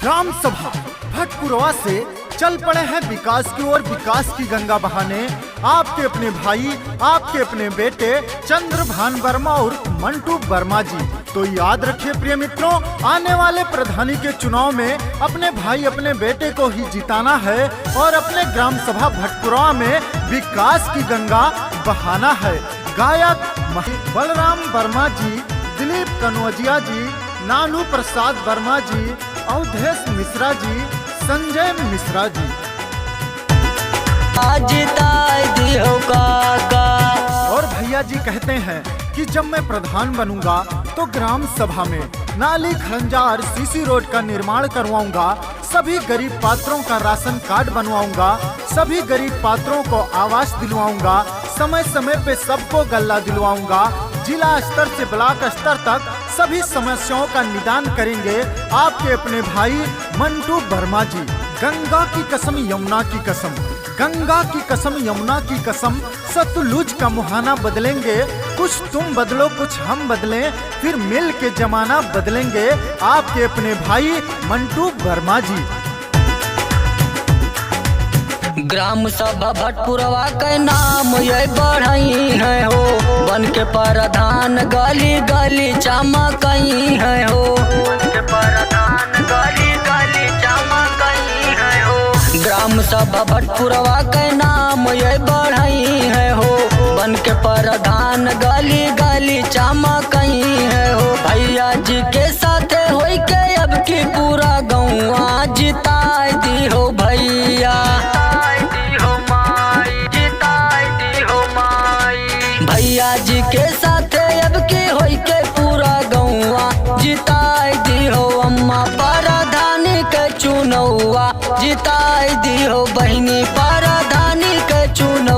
Gram सभा भटपुरवा से चल पड़े हैं विकास की ओर, विकास की गंगा बहाने। आपके अपने भाई, आपके अपने बेटे चंद्रभान वर्मा और मंटू वर्मा जी। तो याद रखिए प्रिय मित्रों, आने वाले प्रधानी के चुनाव में अपने भाई, अपने बेटे को ही जिताना है और अपने ग्राम सभा भटपुरवा में विकास की गंगा बहाना है। गायक बलराम वर्मा जी, दिलीप कनौजिया जी, नानू प्रसाद वर्मा जी, अवधेश मिश्रा जी, संजय मिश्रा जी। और भैया जी कहते हैं कि जब मैं प्रधान बनूंगा तो ग्राम सभा में नाली, खरंजा और सीसी रोड का निर्माण करवाऊंगा। सभी गरीब पात्रों का राशन कार्ड बनवाऊंगा। सभी गरीब पात्रों को आवास दिलवाऊंगा। समय समय पे सबको गल्ला दिलवाऊंगा। जिला स्तर से ब्लॉक स्तर तक सभी समस्याओं का निदान करेंगे आपके अपने भाई मंटू वर्मा जी। गंगा की कसम, यमुना की कसम, गंगा की कसम, यमुना की कसम, सतलुज का मुहाना बदलेंगे। कुछ तुम बदलो, कुछ हम बदलें, फिर मिल के जमाना बदलेंगे आपके अपने भाई मंटू वर्मा जी। ग्राम सभा भटपुरवा के नाम ये बढ़ई है हो, बन के प्रधान गली गली चमकई है हो, बन के प्रधान गली गली चमकई है हो। ग्राम सभा भटपुरवा के नाम ये बढ़ई है हो, बन के प्रधान गली गली चमकई है हो। भैया जी के साथे होई के अब की पूरा गौवा जिताई दी हो भैया, भैया जी के साथे अब की होई के पूरा गौवा जिताई दी हो। अम्मा प्रधानी के चुनौआ जिताई दी हो, बहिनी प्रधानी के चुनौआ